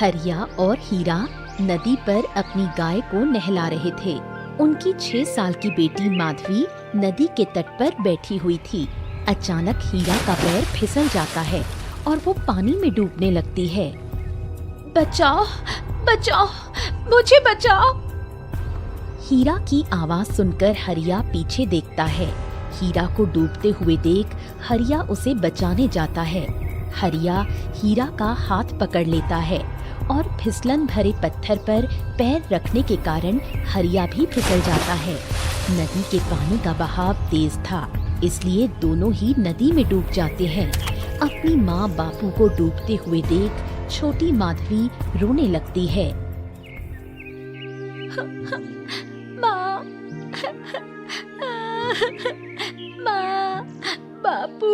हरिया और हीरा नदी पर अपनी गाय को नहला रहे थे। उनकी 6 साल की बेटी माधवी नदी के तट पर बैठी हुई थी। अचानक हीरा का पैर फिसल जाता है और वो पानी में डूबने लगती है। बचाओ, बचाओ, मुझे बचाओ। हीरा की आवाज सुनकर हरिया पीछे देखता है। हीरा को डूबते हुए देख हरिया उसे बचाने जाता है। हरिया हीरा का हाथ पकड़ लेता है और फिसलन भरे पत्थर पर पैर रखने के कारण हरिया भी फिसल जाता है। नदी के पानी का बहाव तेज था, इसलिए दोनों ही नदी में डूब जाते हैं। अपनी माँ बापू को डूबते हुए देख छोटी माधवी रोने लगती है। माँ, माँ, बापू,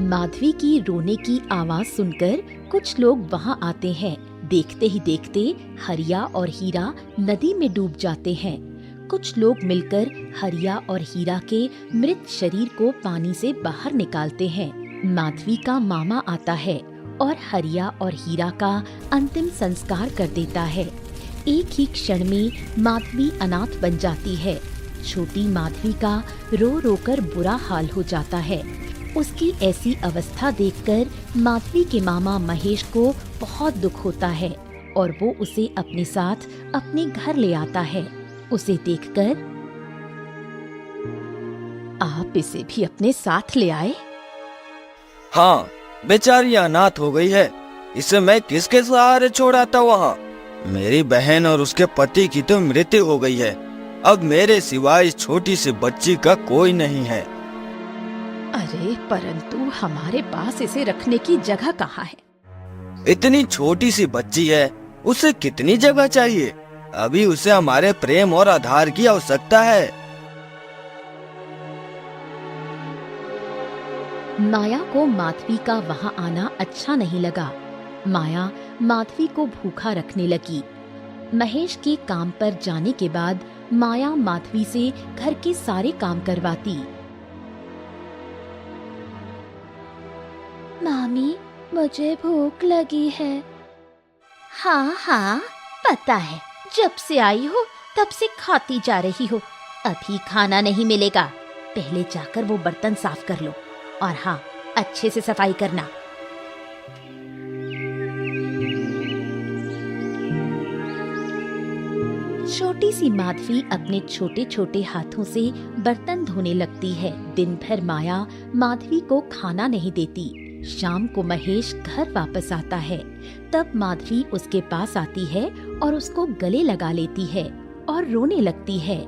माधवी की रोने की आवाज सुनकर कुछ लोग वहाँ आते हैं। देखते ही देखते हरिया और हीरा नदी में डूब जाते हैं। कुछ लोग मिलकर हरिया और हीरा के मृत शरीर को पानी से बाहर निकालते हैं। माधवी का मामा आता है और हरिया और हीरा का अंतिम संस्कार कर देता है। एक ही क्षण में माधवी अनाथ बन जाती है। छोटी माधवी का रो रो कर बुरा हाल हो जाता है। उसकी ऐसी अवस्था देखकर माधवी के मामा महेश को बहुत दुख होता है और वो उसे अपने साथ अपने घर ले आता है। उसे देखकर, आप इसे भी अपने साथ ले आए? हाँ, बेचारी अनाथ हो गई है। इसे मैं किसके सहारे छोड़ाता वहाँ? मेरी बहन और उसके पति की तो मृत्यु हो गई है। अब मेरे सिवाय इस छोटी सी बच्ची का कोई नहीं है। अरे परंतु हमारे पास इसे रखने की जगह कहाँ है? इतनी छोटी सी बच्ची है, उसे कितनी जगह चाहिए? अभी उसे हमारे प्रेम और आधार की आवश्यकता है। माया को माधवी का वहाँ आना अच्छा नहीं लगा। माया माधवी को भूखा रखने लगी। महेश के काम पर जाने के बाद माया माधवी से घर के सारे काम करवाती। मामी, मुझे भूख लगी है। हाँ हाँ, पता है, जब से आई हो तब से खाती जा रही हो। अभी खाना नहीं मिलेगा, पहले जाकर वो बर्तन साफ कर लो और हाँ, अच्छे से सफाई करना। छोटी सी माधवी अपने छोटे छोटे हाथों से बर्तन धोने लगती है। दिन भर माया माधवी को खाना नहीं देती। शाम को महेश घर वापस आता है। तब माधवी उसके पास आती है और उसको गले लगा लेती है और रोने लगती है।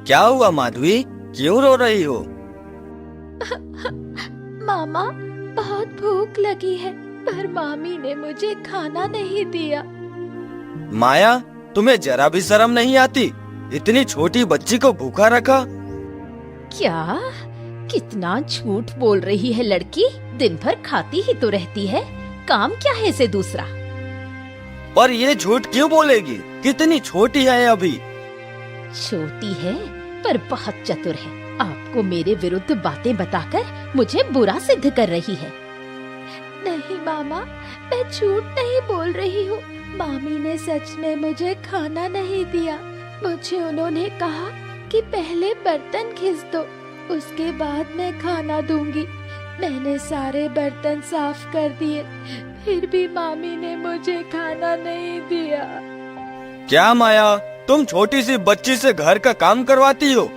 क्या हुआ माधवी, क्यों रो रही हो? मामा, बहुत भूख लगी है पर मामी ने मुझे खाना नहीं दिया। माया, तुम्हें जरा भी शर्म नहीं आती? इतनी छोटी बच्ची को भूखा रखा। क्या? कितना झूठ बोल रही है लड़की। दिन भर खाती ही तो रहती है, काम क्या है इसे दूसरा? पर ये झूठ क्यों बोलेगी? कितनी छोटी है अभी। छोटी है पर बहुत चतुर है। आपको मेरे विरुद्ध बातें बताकर मुझे बुरा सिद्ध कर रही है। नहीं मामा, मैं झूठ नहीं बोल रही हूँ। मामी ने सच में मुझे खाना नहीं दिया। मुझे उन्होंने कहा कि पहले बर्तन घिस दो, उसके बाद मैं खाना दूंगी। मैंने सारे बर्तन साफ कर दिए, फिर भी मामी ने मुझे खाना नहीं दिया। क्या माया, तुम छोटी सी बच्ची से घर का काम करवाती हो?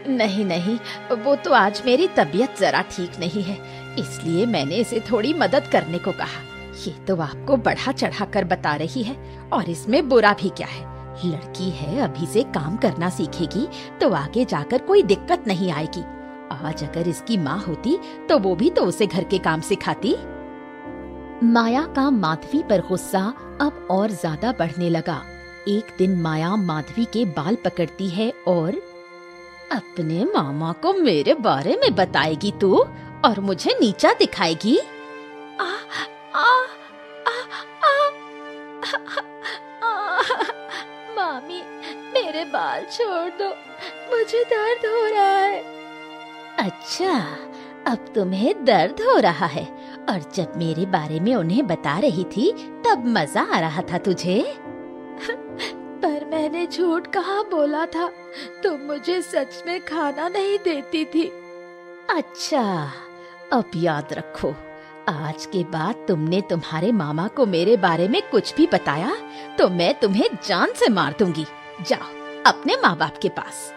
नहीं नहीं, वो तो आज मेरी तबीयत जरा ठीक नहीं है, इसलिए मैंने इसे थोड़ी मदद करने को कहा। ये तो आपको बढ़ा चढ़ा कर बता रही है और इसमें बुरा भी क्या है। लड़की है, अभी से काम करना सीखेगी तो आगे जाकर कोई दिक्कत नहीं आएगी। आज अगर इसकी माँ होती तो वो भी तो उसे घर के काम सिखाती। माया का माधवी पर गुस्सा अब और ज्यादा बढ़ने लगा। एक दिन माया माधवी के बाल पकड़ती है और अपने मामा को मेरे बारे में बताएगी तू और मुझे नीचा दिखाएगी। आ, आ, आ, मामी, मेरे बाल छोड़ दो, मुझे दर्द हो रहा है। अच्छा, अब तुम्हें दर्द हो रहा है, और जब मेरे बारे में उन्हें बता रही थी तब मजा आ रहा था तुझे? पर मैंने झूठ कहाँ बोला था, तुम मुझे सच में खाना नहीं देती थी। अच्छा, अब याद रखो, आज के बाद तुमने तुम्हारे मामा को मेरे बारे में कुछ भी बताया तो मैं तुम्हें जान से मार दूंगी। जाओ अपने माँ बाप के पास।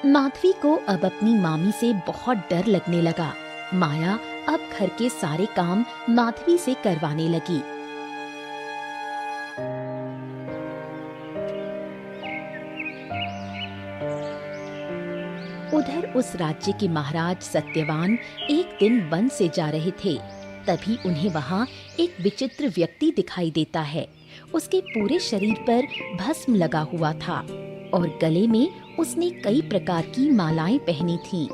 माधवी को अब अपनी मामी से बहुत डर लगने लगा। माया अब घर के सारे काम माधवी से करवाने लगी। उधर उस राज्य के महाराज सत्यवान एक दिन वन से जा रहे थे। तभी उन्हें वहाँ एक विचित्र व्यक्ति दिखाई देता है। उसके पूरे शरीर पर भस्म लगा हुआ था और गले में उसने कई प्रकार की मालाएं पहनी थीं।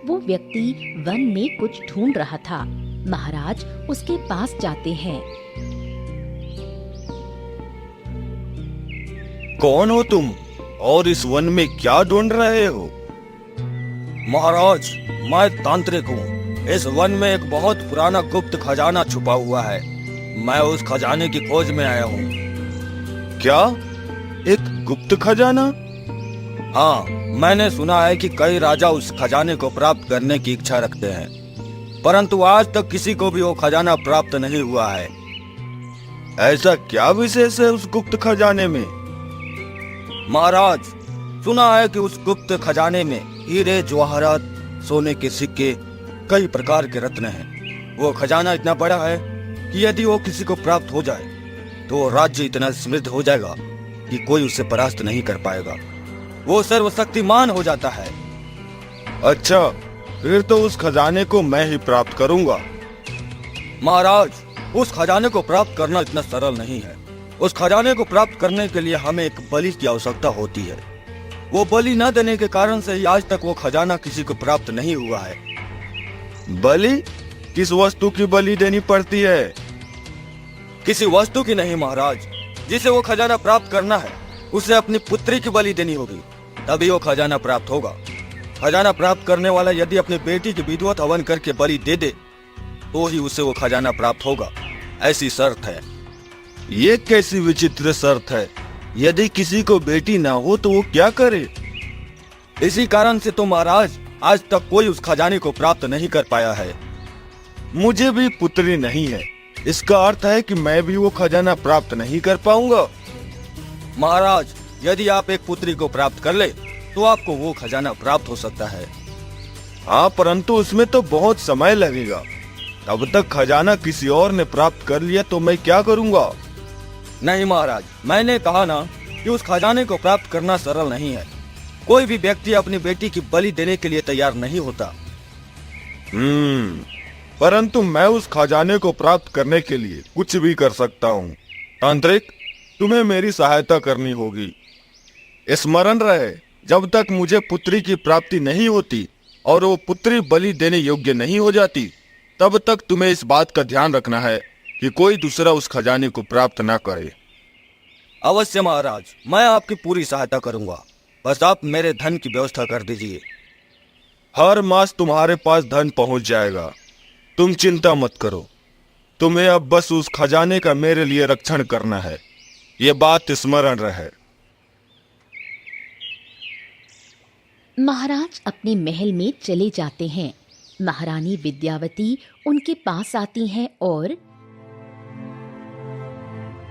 वो व्यक्ति वन में कुछ ढूंढ रहा था। महाराज उसके पास जाते हैं। कौन हो तुम और इस वन में क्या ढूंढ रहे हो? महाराज, मैं तांत्रिक हूँ। इस वन में एक बहुत पुराना गुप्त खजाना छुपा हुआ है। मैं उस खजाने की खोज में आया हूँ। क्या? एक गुप्त खजाना? हाँ, मैंने सुना है कि कई राजा उस खजाने को प्राप्त करने की इच्छा रखते हैं, परंतु आज तक किसी को भी वो खजाना प्राप्त नहीं हुआ है। ऐसा क्या विशेष है उस गुप्त खजाने में? महाराज, सुना है कि उस गुप्त खजाने में हीरे, जवाहरात, सोने के सिक्के, कई प्रकार के रत्न हैं। वो खजाना इतना बड़ा है कि यदि वो किसी को प्राप्त हो जाए तो राज्य इतना समृद्ध हो जाएगा कि कोई उसे परास्त नहीं कर पाएगा। वो सर्वशक्तिमान हो जाता है। अच्छा, फिर तो उस खजाने को मैं ही प्राप्त करूंगा। महाराज, उस खजाने को प्राप्त करना इतना सरल नहीं है। उस खजाने को प्राप्त करने के लिए हमें एक बलि की आवश्यकता होती है। वो बलि न देने के कारण से ही आज तक वो खजाना किसी को प्राप्त नहीं हुआ है। बलि? किस वस्तु की बलि देनी पड़ती है? किसी वस्तु की नहीं महाराज। जिसे वो खजाना प्राप्त करना है उसे अपनी पुत्री की बलि देनी होगी, तभी वो खजाना प्राप्त होगा। खजाना प्राप्त करने वाला यदि अपनी बेटी की विधिवत हवन करके बलि दे दे तो ही उसे वो खजाना प्राप्त होगा। ऐसी शर्त है। ये कैसी विचित्र शर्त है? यदि किसी को बेटी ना हो तो वो क्या करे? इसी कारण से तो महाराज आज तक कोई उस खजाने को प्राप्त नहीं कर पाया है। मुझे भी पुत्री नहीं है, इसका अर्थ है कि मैं भी वो खजाना प्राप्त नहीं कर पाऊंगा। महाराज, यदि आप एक पुत्री को प्राप्त कर ले तो आपको वो खजाना प्राप्त हो सकता है। हाँ, परंतु उसमें तो बहुत समय लगेगा। तब तक खजाना किसी और ने प्राप्त कर लिया तो मैं क्या करूंगा? नहीं महाराज, मैंने कहा ना कि उस खजाने को प्राप्त करना सरल नहीं है। कोई भी व्यक्ति अपनी बेटी की बलि देने के लिए तैयार नहीं होता। परंतु मैं उस खजाने को प्राप्त करने के लिए कुछ भी कर सकता हूँ। तांत्रिक, तुम्हें मेरी सहायता करनी होगी। स्मरण रहे, जब तक मुझे पुत्री की प्राप्ति नहीं होती और वो पुत्री बलि देने योग्य नहीं हो जाती, तब तक तुम्हें इस बात का ध्यान रखना है कि कोई दूसरा उस खजाने को प्राप्त ना करे। अवश्य महाराज, मैं आपकी पूरी सहायता करूंगा। बस आप मेरे धन की व्यवस्था कर दीजिए। हर मास तुम्हारे पास धन पहुंच जाएगा, तुम चिंता मत करो। तुम्हें अब बस उस खजाने का मेरे लिए रक्षण करना है, ये बात स्मरण रहे। महाराज अपने महल में चले जाते हैं। महारानी विद्यावती उनके पास आती हैं और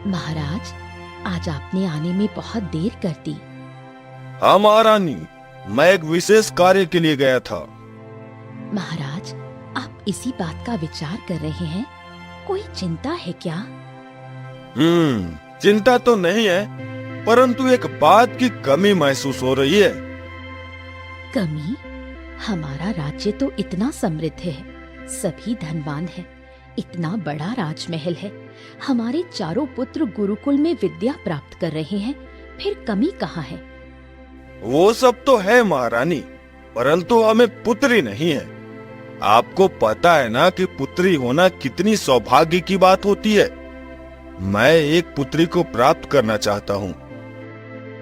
महाराज, आज आपने आने में बहुत देर कर दी। हाँ महारानी, मैं एक विशेष कार्य के लिए गया था। महाराज, आप इसी बात का विचार कर रहे हैं? कोई चिंता है क्या? चिंता तो नहीं है, परंतु एक बात की कमी महसूस हो रही है। कमी? हमारा राज्य तो इतना समृद्ध है, सभी धनवान हैं, इतना बड़ा राजमहल है, हमारे चारों पुत्र गुरुकुल में विद्या प्राप्त कर रहे हैं, फिर कमी कहाँ है? वो सब तो है महारानी, परंतु हमें पुत्री नहीं है। आपको पता है ना कि पुत्री होना कितनी सौभाग्य की बात होती है। मैं एक पुत्री को प्राप्त करना चाहता हूँ।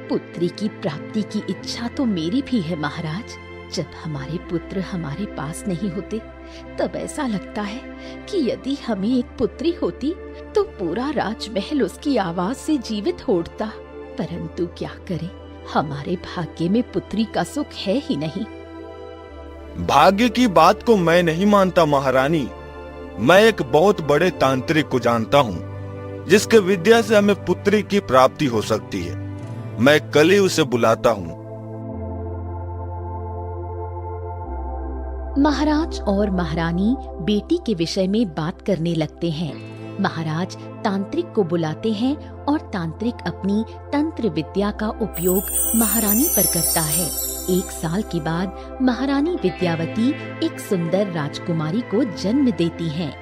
पुत्री की प्राप्ति की इच्छा तो मेरी भी है महाराज। जब हमारे पुत्र हमारे पास नहीं होते तब ऐसा लगता है कि यदि हमें एक पुत्री होती तो पूरा राजमहल उसकी आवाज से जीवित हो उठता। परंतु क्या करें, हमारे भाग्य में पुत्री का सुख है ही नहीं। भाग्य की बात को मैं नहीं मानता महारानी। मैं एक बहुत बड़े तांत्रिक को जानता हूँ जिसके विद्या से हमें पुत्री की प्राप्ति हो सकती है। मैं कल ही उसे बुलाता हूँ। महाराज और महारानी बेटी के विषय में बात करने लगते हैं। महाराज तांत्रिक को बुलाते हैं और तांत्रिक अपनी तंत्र विद्या का उपयोग महारानी पर करता है। 1 साल के बाद महारानी विद्यावती एक सुंदर राजकुमारी को जन्म देती हैं।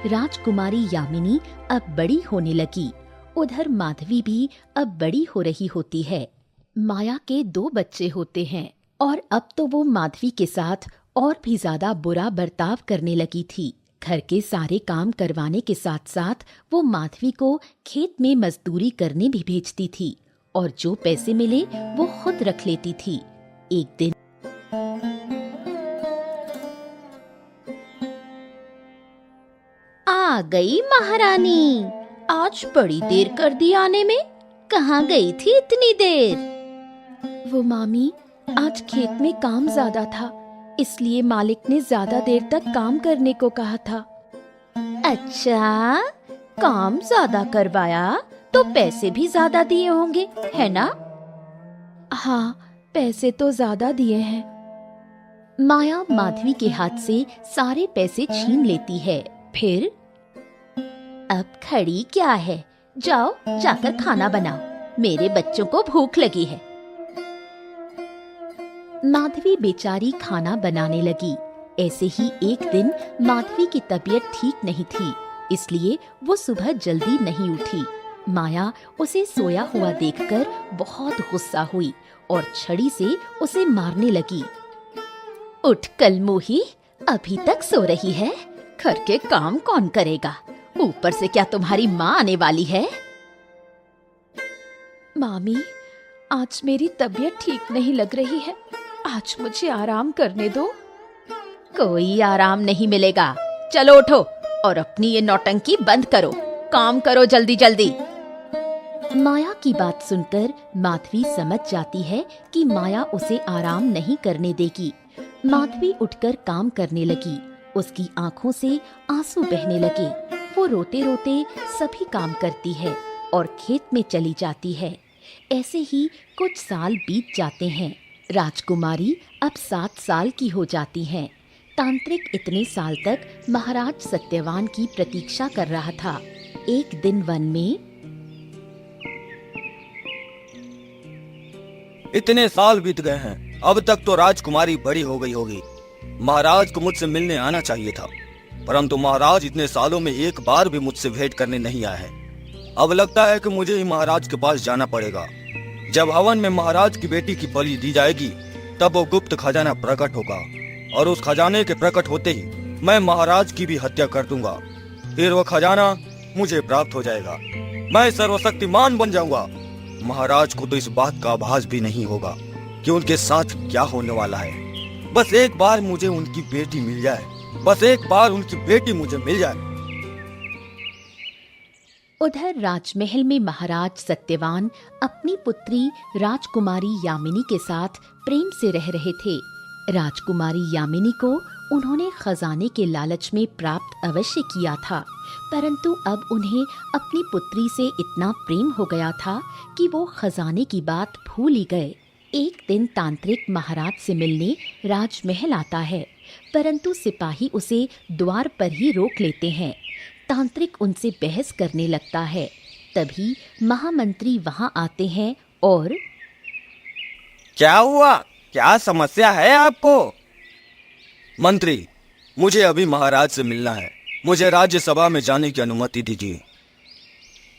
राजकुमारी यामिनी अब बड़ी होने लगी। उधर माधवी भी अब बड़ी हो रही होती है। माया के 2 बच्चे होते हैं और अब तो वो माधवी के साथ और भी ज्यादा बुरा बर्ताव करने लगी थी। घर के सारे काम करवाने के साथ साथ वो माधवी को खेत में मजदूरी करने भी भेजती थी और जो पैसे मिले वो खुद रख लेती थी। एक दिन आ गई महारानी। आज बड़ी देर कर दी आने में। कहाँ गई थी इतनी देर? वो मामी, आज खेत में काम ज्यादा था, इसलिए मालिक ने ज्यादा देर तक काम करने को कहा था। अच्छा, काम ज्यादा करवाया तो पैसे भी ज्यादा दिए होंगे, है ना? हाँ, पैसे तो ज्यादा दिए हैं। माया माधवी के हाथ से सारे पैसे छीन लेती है। फिर अब खड़ी क्या है, जाओ जाकर खाना बनाओ, मेरे बच्चों को भूख लगी है। माधवी बेचारी खाना बनाने लगी। ऐसे ही एक दिन माधवी की तबीयत ठीक नहीं थी, इसलिए वो सुबह जल्दी नहीं उठी। माया उसे सोया हुआ देखकर बहुत गुस्सा हुई और छड़ी से उसे मारने लगी। उठ कलमुही, अभी तक सो रही है? घर के काम कौन करेगा? ऊपर से क्या तुम्हारी माँ आने वाली है? मामी, आज मेरी तबीयत ठीक नहीं लग रही है, आज मुझे आराम करने दो। कोई आराम नहीं मिलेगा। चलो उठो और अपनी ये नौटंकी बंद करो, काम करो जल्दी जल्दी। माया की बात सुनकर माधवी समझ जाती है कि माया उसे आराम नहीं करने देगी। माधवी उठकर काम करने लगी। उसकी आंखों से आंसू बहने लगे। वो रोते रोते सभी काम करती है और खेत में चली जाती है। ऐसे ही कुछ साल बीत जाते हैं। राजकुमारी अब 7 साल की हो जाती हैं। तांत्रिक इतने साल तक महाराज सत्यवान की प्रतीक्षा कर रहा था। एक दिन वन में इतने साल बीत गए हैं, अब तक तो राजकुमारी बड़ी हो गई होगी। महाराज को मुझसे मिलने आना चाहिए था, परंतु महाराज इतने सालों में एक बार भी मुझसे भेंट करने नहीं आए हैं। अब लगता है कि मुझे ही महाराज के पास जाना पड़ेगा। जब हवन में महाराज की बेटी की बलि दी जाएगी तब वो गुप्त खजाना प्रकट होगा और उस खजाने के प्रकट होते ही मैं महाराज की भी हत्या कर दूंगा। फिर वो खजाना मुझे प्राप्त हो जाएगा, मैं सर्वशक्तिमान बन जाऊंगा। महाराज को तो इस बात का आभास भी नहीं होगा कि उनके साथ क्या होने वाला है। बस एक बार मुझे उनकी बेटी मिल जाए, बस एक बार उनकी बेटी मुझे मिल जाए। उधर राजमहल में महाराज सत्यवान अपनी पुत्री राजकुमारी यामिनी के साथ प्रेम से रह रहे थे। राजकुमारी यामिनी को उन्होंने खजाने के लालच में प्राप्त अवश्य किया था, परंतु अब उन्हें अपनी पुत्री से इतना प्रेम हो गया था कि वो खजाने की बात भूल ही गए। एक दिन तांत्रिक महाराज से मिलने राजमहल आता है, परंतु सिपाही उसे द्वार पर ही रोक लेते हैं। तांत्रिक उनसे बहस करने लगता है। तभी महामंत्री वहां आते हैं और क्या हुआ, क्या समस्या है आपको? मंत्री, मुझे अभी महाराज से मिलना है, मुझे राज्यसभा में जाने की अनुमति दीजिए।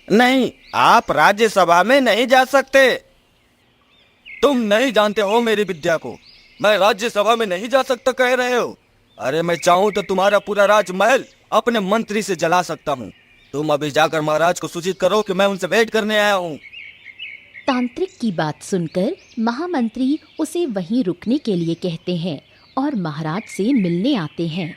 नहीं, आप राज्यसभा में नहीं जा सकते। तुम नहीं जानते हो मेरी विद्या को, मैं राज्यसभा में नहीं जा सकता कह रहे हो? अरे मैं चाहूं तो तुम्हारा पूरा राजमहल अपने मंत्री से जला सकता हूं, तुम अभी जाकर महाराज को सूचित करो कि मैं उनसे भेंट करने आया हूँ। तांत्रिक की बात सुनकर महामंत्री उसे वहीं रुकने के लिए कहते हैं और महाराज से मिलने आते हैं।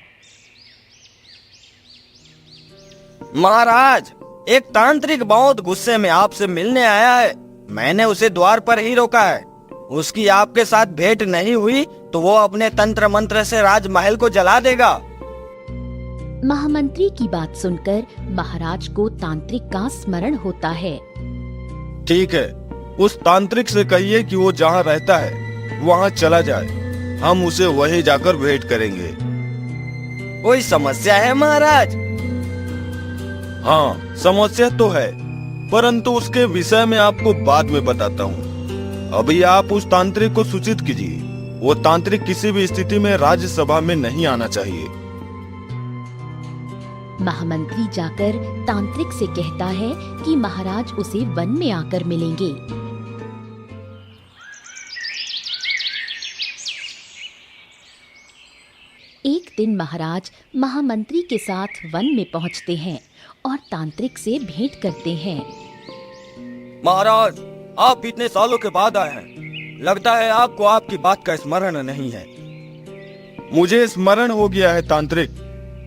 महाराज, एक तांत्रिक बहुत गुस्से में आपसे मिलने आया है। मैंने उसे द्वार पर ही रोका है। उसकी आपके साथ भेंट नहीं हुई तो वो अपने तंत्र मंत्र से राजमहल को जला देगा। महामंत्री की बात सुनकर महाराज को तांत्रिक का स्मरण होता है। ठीक है, उस तांत्रिक से कहिए कि वो जहाँ रहता है वहाँ चला जाए। हम उसे वहीं जाकर भेंट करेंगे। कोई समस्या है महाराज? हाँ, समस्या तो है, परंतु उसके विषय में आपको बाद में बताता हूँ। अभी आप उस तांत्रिक को सूचित कीजिए। वो तांत्रिक किसी भी स्थिति में राज्यसभा में नहीं आना चाहिए। महामंत्री जाकर तांत्रिक से कहता है कि महाराज उसे वन में आकर मिलेंगे। एक दिन महाराज महामंत्री के साथ वन में पहुंचते हैं और तांत्रिक से भेंट करते हैं। महाराज, आप इतने सालों के बाद आए हैं। लगता है आपको आपकी बात का स्मरण नहीं है। मुझे स्मरण हो गया है तांत्रिक,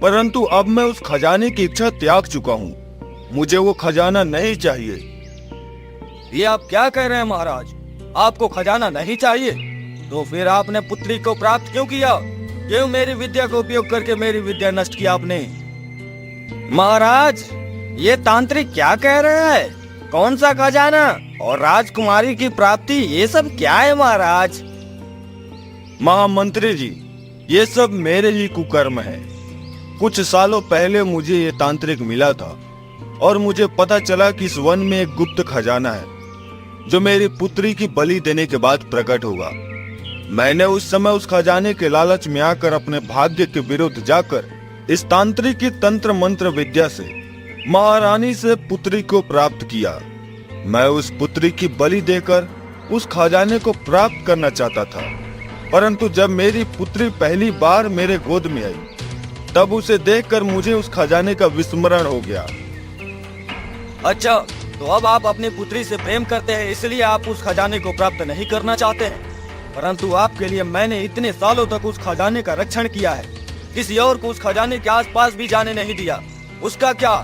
परंतु अब मैं उस खजाने की इच्छा त्याग चुका हूँ। मुझे वो खजाना नहीं चाहिए। ये आप क्या कह रहे हैं महाराज? आपको खजाना नहीं चाहिए? तो फिर आपने पुत्री को प्राप्त क्यों किया? क्यों मेरी विद्या का उपयोग करके मेरी विद्या नष्ट किया आपने? महाराज, ये तांत्रिक क्या कह रहा है? कौन सा खजाना और राजकुमारी की प्राप्ति, ये सब क्या है महाराज? महामंत्री जी, ये सब मेरे ही कुकर्म है। कुछ सालों पहले मुझे ये तांत्रिक मिला था और मुझे पता चला कि इस वन में एक गुप्त खजाना है जो मेरी पुत्री की बलि देने के बाद प्रकट होगा। मैंने उस समय उस खजाने के लालच में आकर अपने भाग्य के विरुद्ध जाकर इस तांत्रिक की तंत्र मंत्र विद्या से महारानी से पुत्री को प्राप्त किया। मैं उस पुत्री की बलि देकर उस खजाने को प्राप्त करना चाहता था, परंतु जब मेरी पुत्री पहली बार मेरे गोद में आई तब उसे देखकर मुझे उस खजाने का विस्मरण हो गया। अच्छा, तो अब आप अपनी पुत्री से प्रेम करते हैं, इसलिए आप उस खजाने को प्राप्त नहीं करना चाहते हैं। परंतु आपके लिए मैंने इतने सालों तक उस खजाने का रक्षण किया है। किसी और को उस खजाने के आसपास भी जाने नहीं दिया। उसका क्या?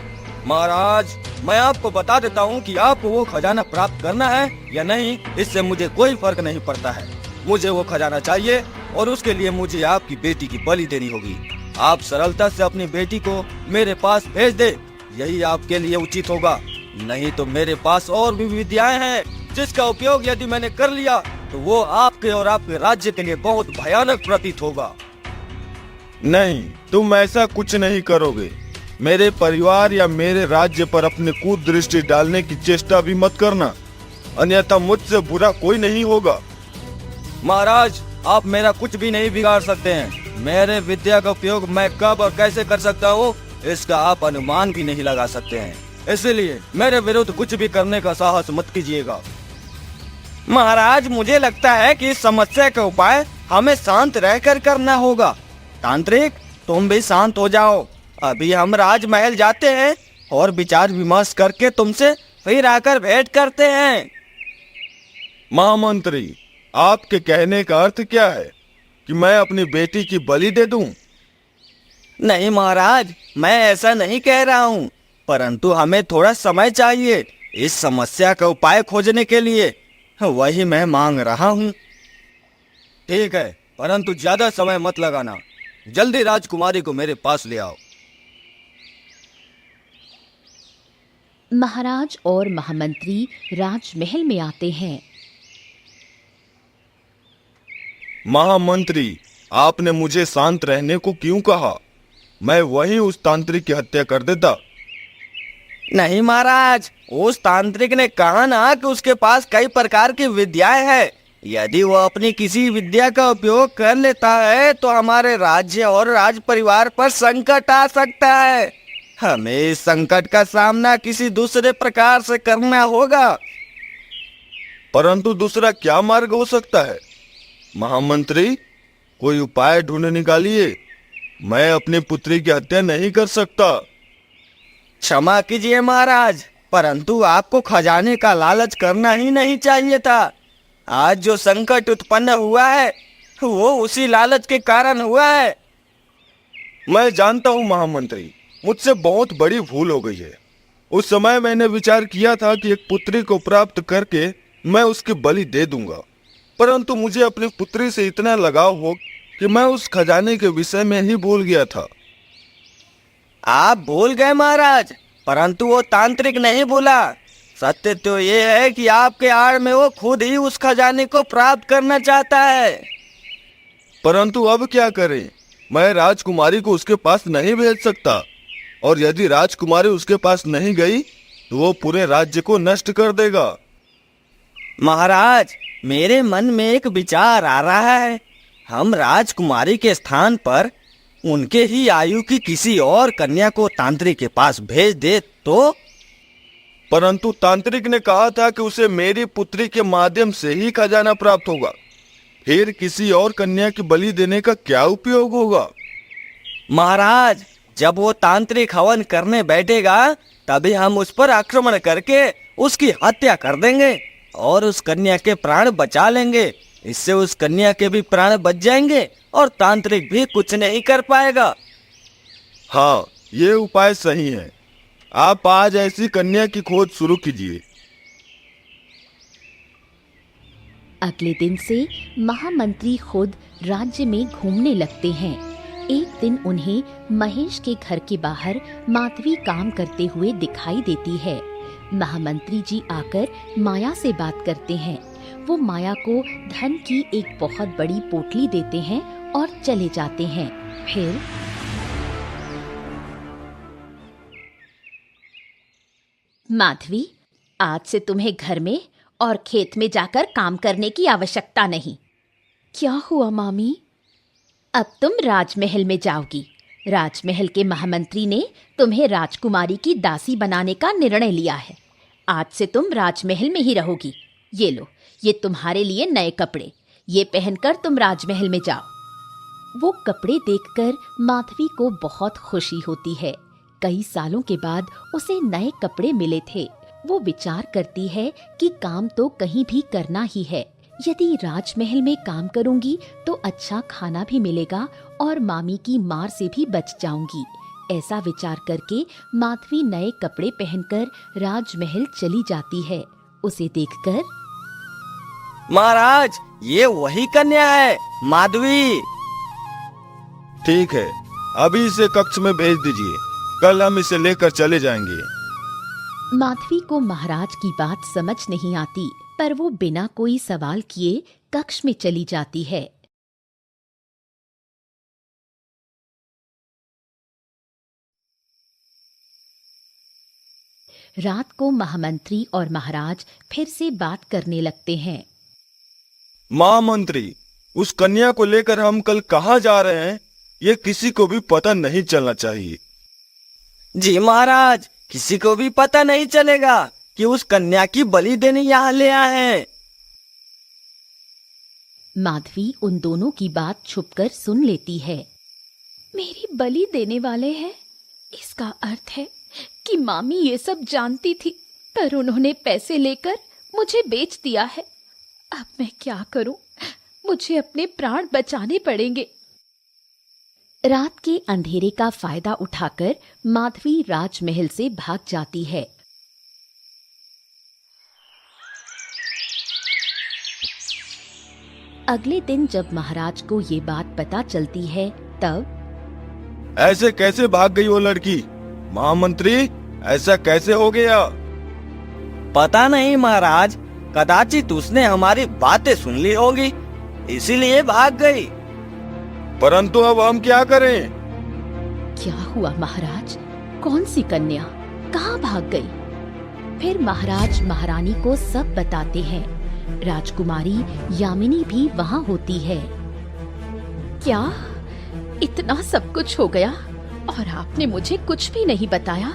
महाराज, मैं आपको बता देता हूँ कि आपको वो खजाना प्राप्त करना है या नहीं, इससे मुझे कोई फर्क नहीं पड़ता है। मुझे वो खजाना चाहिए और उसके लिए मुझे आपकी बेटी की बलि देनी होगी। आप सरलता से अपनी बेटी को मेरे पास भेज दे, यही आपके लिए उचित होगा। नहीं तो मेरे पास और भी विद्याएं हैं जिसका उपयोग यदि मैंने कर लिया तो वो आपके और आपके राज्य के लिए बहुत भयानक प्रतीत होगा। नहीं, तुम ऐसा कुछ नहीं करोगे। मेरे परिवार या मेरे राज्य पर अपने कुदृष्टि डालने की चेष्टा भी मत करना, अन्यथा मुझसे बुरा कोई नहीं होगा। महाराज, आप मेरा कुछ भी नहीं बिगाड़ सकते हैं। मेरे विद्या का उपयोग मैं कब और कैसे कर सकता हूँ इसका आप अनुमान भी नहीं लगा सकते हैं। इसलिए मेरे विरुद्ध कुछ भी करने का साहस मत कीजिएगा। महाराज, मुझे लगता है कि इस समस्या का उपाय हमें शांत रहकर करना होगा। तांत्रिक, तुम भी शांत हो जाओ। अभी हम राजमहल जाते हैं और विचार विमर्श करके तुमसे फिर आकर भेंट करते हैं। महामंत्री, आपके कहने का अर्थ क्या है कि मैं अपनी बेटी की बलि दे दूं? नहीं महाराज, मैं ऐसा नहीं कह रहा हूँ, परंतु हमें थोड़ा समय चाहिए इस समस्या का उपाय खोजने के लिए। वही मैं मांग रहा हूँ। ठीक है, परंतु ज्यादा समय मत लगाना। जल्दी राजकुमारी को मेरे पास ले आओ। महाराज और महामंत्री राजमहल में आते हैं। महामंत्री, आपने मुझे शांत रहने को क्यों कहा? मैं वहीं उस तांत्रिक की हत्या कर देता। नहीं महाराज, उस तांत्रिक ने कहा ना कि उसके पास कई प्रकार की विद्याएं हैं। यदि वो अपनी किसी विद्या का उपयोग कर लेता है तो हमारे राज्य और राज परिवार पर संकट आ सकता है। हमें इस संकट का सामना किसी दूसरे प्रकार से करना होगा। परंतु दूसरा क्या मार्ग हो सकता है? महामंत्री, कोई उपाय ढूंढ निकालिए। मैं अपनी पुत्री की हत्या नहीं कर सकता। क्षमा कीजिए महाराज, परंतु आपको खजाने का लालच करना ही नहीं चाहिए था। आज जो संकट उत्पन्न हुआ है वो उसी लालच के कारण हुआ है। मैं जानता हूँ महामंत्री, मुझसे बहुत बड़ी भूल हो गई है। उस समय मैंने विचार किया था कि एक पुत्री को प्राप्त करके मैं उसकी बलि दे दूंगा, परंतु मुझे अपनी पुत्री से इतना लगाव हो कि मैं उस खजाने के विषय में ही भूल गया था। आप भूल गए महाराज, परंतु वो तांत्रिक नहीं भूला। सत्य तो ये है कि आपके आड़ में वो खुद ही उस खजाने को प्राप्त करना चाहता है। परंतु अब क्या करें? मैं राजकुमारी को उसके पास नहीं भेज सकता, और यदि राजकुमारी उसके पास नहीं गई तो वो पूरे राज्य को नष्ट कर देगा। महाराज, मेरे मन में एक विचार आ रहा है। हम राजकुमारी के स्थान पर उनके ही आयु की किसी और कन्या को तांत्रिक के पास भेज दे तो? परंतु तांत्रिक ने कहा था कि उसे मेरी पुत्री के माध्यम से ही खजाना प्राप्त होगा, फिर किसी और कन्या की बलि देने का क्या उपयोग होगा? महाराज, जब वो तांत्रिक हवन करने बैठेगा तभी हम उस पर आक्रमण करके उसकी हत्या कर देंगे और उस कन्या के प्राण बचा लेंगे। इससे उस कन्या के भी प्राण बच जाएंगे और तांत्रिक भी कुछ नहीं कर पाएगा। हाँ, ये उपाय सही है। आप आज ऐसी कन्या की खोज शुरू कीजिए। अगले दिन से महामंत्री खुद राज्य में घूमने लगते हैं। एक दिन उन्हें महेश के घर के बाहर माधवी काम करते हुए दिखाई देती है। महामंत्री जी आकर माया से बात करते हैं। वो माया को धन की एक बहुत बड़ी पोटली देते हैं और चले जाते हैं। फिर माधवी, आज से तुम्हें घर में और खेत में जाकर काम करने की आवश्यकता नहीं। क्या हुआ मामी? अब तुम राजमहल में जाओगी। राजमहल के महामंत्री ने तुम्हें राजकुमारी की दासी बनाने का निर्णय लिया है। आज से तुम राजमहल में ही रहोगी। ये लो, ये तुम्हारे लिए नए कपड़े, ये पहनकर तुम राजमहल में जाओ। वो कपड़े देखकर माधवी को बहुत खुशी होती है। कई सालों के बाद उसे नए कपड़े मिले थे। वो विचार करती है कि काम तो कहीं भी करना ही है। यदि राजमहल में काम करूंगी तो अच्छा खाना भी मिलेगा और मामी की मार से भी बच जाऊंगी। ऐसा विचार करके माधवी नए कपड़े पहनकर राजमहल चली जाती है। उसे देखकर, महाराज, ये वही कन्या है, माधवी। ठीक है, अभी इसे कक्ष में भेज दीजिए, कल हम इसे लेकर चले जाएंगे। माधवी को महाराज की बात समझ नहीं आती, पर वो बिना कोई सवाल किए कक्ष में चली जाती है। रात को महामंत्री और महाराज फिर से बात करने लगते हैं। महामंत्री, उस कन्या को लेकर हम कल कहाँ जा रहे हैं, ये किसी को भी पता नहीं चलना चाहिए। जी महाराज, किसी को भी पता नहीं चलेगा कि उस कन्या की बलि देने यहाँ ले आए हैं। माधवी उन दोनों की बात छुपकर सुन लेती है। मेरी बलि देने वाले हैं, इसका अर्थ है कि मामी ये सब जानती थी, पर उन्होंने पैसे लेकर मुझे बेच दिया है। अब मैं क्या करूं? मुझे अपने प्राण बचाने पड़ेंगे। रात के अंधेरे का फायदा उठाकर माधवी राजमहल से भाग जाती है। अगले दिन जब महाराज को ये बात पता चलती है तब, ऐसे कैसे भाग गई वो लड़की? महामंत्री, ऐसा कैसे हो गया? पता नहीं महाराज, कदाचित उसने हमारी बातें सुन ली होगी, इसीलिए भाग गई। परंतु अब हम क्या करें? क्या हुआ महाराज? कौन सी कन्या कहाँ भाग गई? फिर महाराज महारानी को सब बताते हैं। राजकुमारी यामिनी भी वहाँ होती है। क्या इतना सब कुछ हो गया और आपने मुझे कुछ भी नहीं बताया?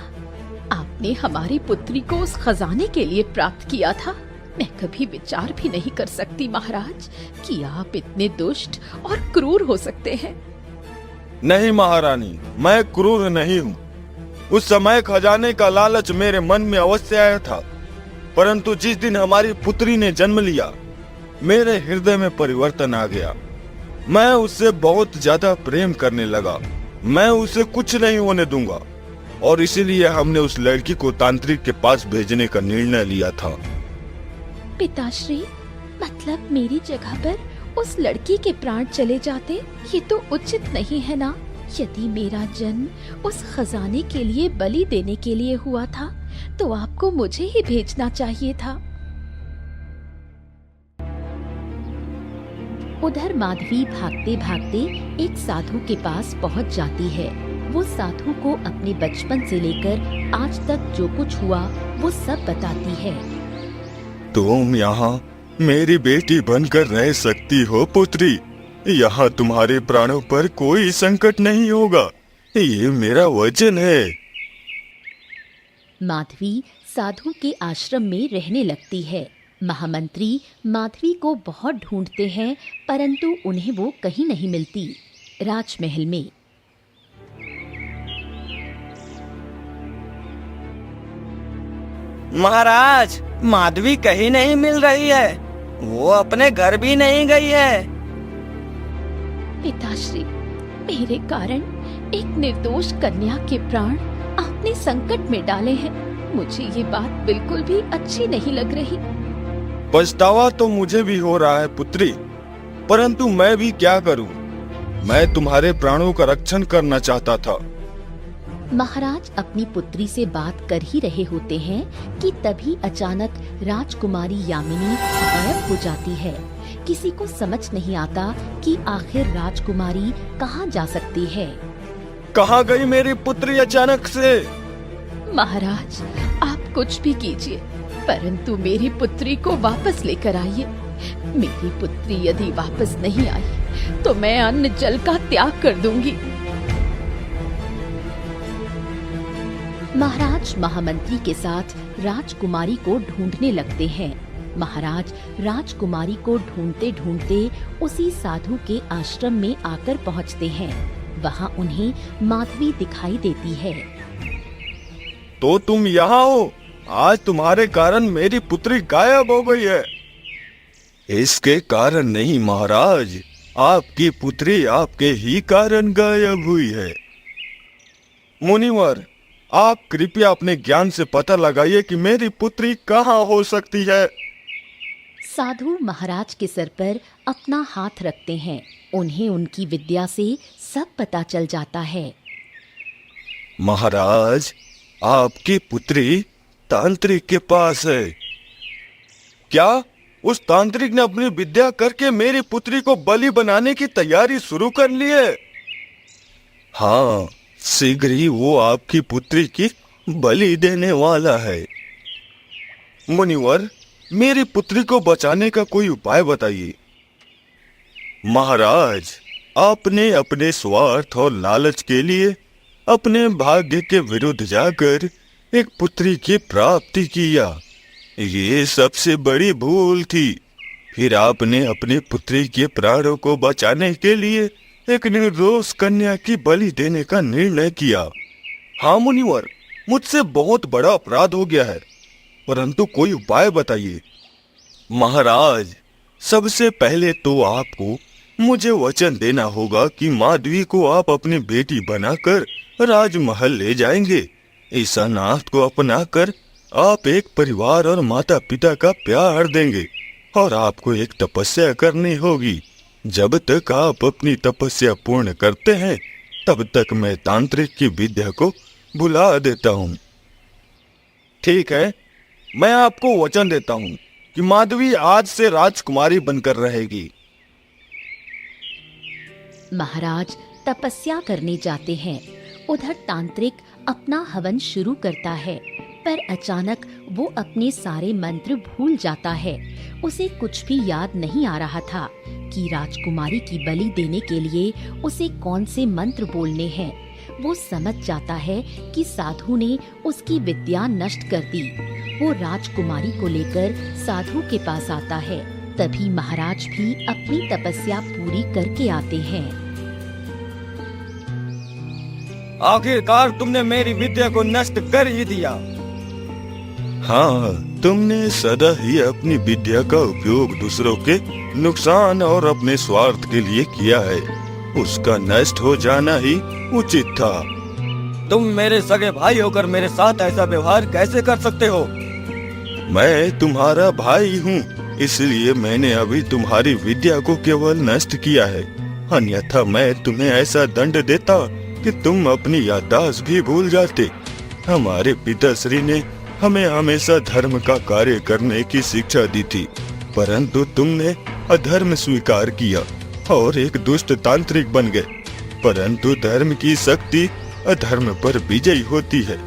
आपने हमारी पुत्री को उस खजाने के लिए प्राप्त किया था। मैं कभी विचार भी नहीं कर सकती महाराज कि आप इतने दुष्ट और क्रूर हो सकते हैं। नहीं महारानी, मैं क्रूर नहीं हूँ। उस समय खजाने का लालच मेरे मन में अवश्य आया था, परंतु जिस दिन हमारी पुत्री ने जन्म लिया, मेरे हृदय में परिवर्तन आ गया। मैं उससे बहुत ज्यादा प्रेम करने लगा। मैं उसे कुछ नहीं होने दूंगा, और इसीलिए हमने उस लड़की को तांत्रिक के पास भेजने का निर्णय लिया था। पिताश्री, मतलब मेरी जगह पर उस लड़की के प्राण चले जाते, ये तो उचित नहीं है ना। यदि मेरा जन्म उस खजाने के लिए बलि देने के लिए हुआ था, तो आपको मुझे ही भेजना चाहिए था। उधर माधवी भागते भागते एक साधु के पास पहुंच जाती है। वो साधु को अपने बचपन से लेकर आज तक जो कुछ हुआ वो सब बताती है। तुम यहाँ मेरी बेटी बनकर रह सकती हो पुत्री। यहाँ तुम्हारे प्राणों पर कोई संकट नहीं होगा, ये मेरा वचन है। माधवी साधु के आश्रम में रहने लगती है। महामंत्री माधवी को बहुत ढूंढते हैं, परंतु उन्हें वो कहीं नहीं मिलती। राजमहल में महाराज, माधवी कहीं नहीं मिल रही है। वो अपने घर भी नहीं गई है। पिताश्री, मेरे कारण एक निर्दोष कन्या के प्राण आपने संकट में डाले हैं। मुझे ये बात बिल्कुल भी अच्छी नहीं लग रही। पछतावा तो मुझे भी हो रहा है पुत्री, परंतु मैं भी क्या करूं? मैं तुम्हारे प्राणों का रक्षण करना चाहता था। महाराज अपनी पुत्री से बात कर ही रहे होते हैं कि तभी अचानक राजकुमारी यामिनी गायब हो जाती है। किसी को समझ नहीं आता कि आखिर राजकुमारी कहाँ जा सकती है। कहाँ गई मेरी पुत्री अचानक से? महाराज, आप कुछ भी कीजिए, परंतु मेरी पुत्री को वापस लेकर आइए। मेरी पुत्री यदि वापस नहीं आई तो मैं अन्न जल का त्याग कर दूंगी। महाराज महामंत्री के साथ राजकुमारी को ढूंढने लगते हैं। महाराज राजकुमारी को ढूंढते ढूंढते उसी साधु के आश्रम में आकर पहुंचते हैं। वहां उन्हें माधवी दिखाई देती है। तो तुम यहाँ हो? आज तुम्हारे कारण मेरी पुत्री गायब हो गई है। इसके कारण नहीं महाराज, आपकी पुत्री आपके ही कारण गायब हुई है। मुनिवर, आप कृपया अपने ज्ञान से पता लगाइए कि मेरी पुत्री कहाँ हो सकती है। साधु महाराज के सर पर अपना हाथ रखते हैं। उन्हें उनकी विद्या से सब पता चल जाता है। महाराज, आपकी पुत्री तांत्रिक के पास है। क्या उस तांत्रिक ने अपनी विद्या करके मेरी पुत्री को बलि बनाने की तैयारी शुरू कर ली है? हाँ, शीघ्र ही वो आपकी पुत्री की बलि देने वाला है। मुनिवर, मेरी पुत्री को बचाने का कोई उपाय बताइए। महाराज, आपने अपने स्वार्थ और लालच के लिए अपने भाग्य के विरुद्ध जाकर एक पुत्री की प्राप्ति किया। ये सबसे बड़ी भूल थी। फिर आपने अपनी पुत्री के प्राणों को बचाने के लिए एक निर्दोष कन्या की बलि देने का निर्णय किया। हाँ मुनिवर, मुझसे बहुत बड़ा अपराध हो गया है, परंतु कोई उपाय बताइए। महाराज, सबसे पहले तो आपको मुझे वचन देना होगा कि माधवी को आप अपनी बेटी बनाकर राजमहल ले जाएंगे। इस अनाथ को अपनाकर आप एक परिवार और माता पिता का प्यार देंगे, और आपको एक तपस्या करनी होगी। जब तक आप अपनी तपस्या पूर्ण करते हैं, तब तक मैं तांत्रिक की विद्या को भुला देता हूँ। ठीक है, मैं आपको वचन देता हूँ कि माधवी आज से राजकुमारी बनकर रहेगी। महाराज तपस्या करने जाते हैं। उधर तांत्रिक अपना हवन शुरू करता है, पर अचानक वो अपने सारे मंत्र भूल जाता है। उसे कुछ भी याद नहीं आ रहा था कि राजकुमारी की बलि देने के लिए उसे कौन से मंत्र बोलने हैं। वो समझ जाता है कि साधु ने उसकी विद्या नष्ट कर दी। वो राजकुमारी को लेकर साधु के पास आता है। तभी महाराज भी अपनी तपस्या पूरी करके आते हैं। आखिरकार तुमने मेरी विद्या को नष्ट कर ही दिया। हाँ, तुमने सदा ही अपनी विद्या का उपयोग दूसरों के नुकसान और अपने स्वार्थ के लिए किया है। उसका नष्ट हो जाना ही उचित था। तुम मेरे सगे भाई होकर मेरे साथ ऐसा व्यवहार कैसे कर सकते हो? मैं तुम्हारा भाई हूँ, इसलिए मैंने अभी तुम्हारी विद्या को केवल नष्ट किया है। अन्यथा मैं तुम्हें ऐसा दंड देता कि तुम अपनी याददाश्त भी भूल जाते। हमारे पिताश्री ने हमें हमेशा धर्म का कार्य करने की शिक्षा दी थी, परंतु तुमने अधर्म स्वीकार किया और एक दुष्ट तांत्रिक बन गए। परंतु धर्म की शक्ति अधर्म पर विजयी होती है,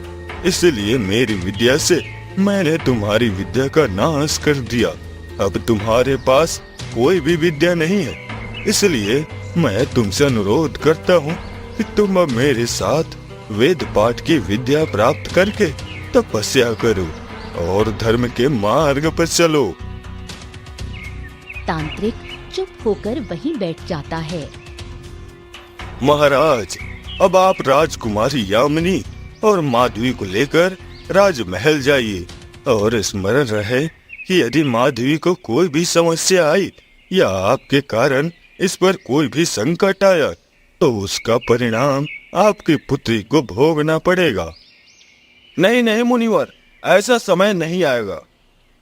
इसलिए मेरी विद्या से मैंने तुम्हारी विद्या का नाश कर दिया। अब तुम्हारे पास कोई भी विद्या नहीं है, इसलिए मैं तुमसे अनुरोध करता हूँ कि तुम अब मेरे साथ वेद पाठ की विद्या प्राप्त करके तपस्या करो और धर्म के मार्ग पर चलो। तांत्रिक चुप होकर वहीं बैठ जाता है। महाराज, अब आप राजकुमारी यामिनी और माधवी को लेकर राजमहल जाइए और स्मरण रहे कि यदि माधवी को कोई भी समस्या आई या आपके कारण इस पर कोई भी संकट आया तो उसका परिणाम आपकी पुत्री को भोगना पड़ेगा। नहीं नहीं मुनिवर, ऐसा समय नहीं आएगा।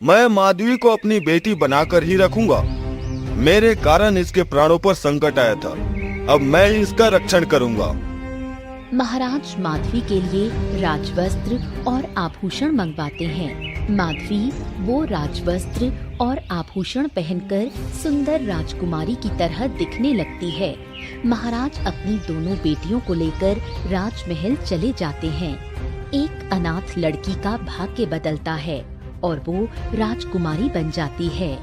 मैं माधवी को अपनी बेटी बनाकर ही रखूंगा। मेरे कारण इसके प्राणों पर संकट आया था, अब मैं इसका रक्षण करूंगा। महाराज माधवी के लिए राजवस्त्र और आभूषण मंगवाते हैं। माधवी वो राजवस्त्र और आभूषण पहनकर सुंदर राजकुमारी की तरह दिखने लगती है। महाराज अपनी दोनों बेटियों को लेकर राजमहल चले जाते हैं। एक अनाथ लड़की का भाग्य बदलता है और वो राजकुमारी बन जाती है।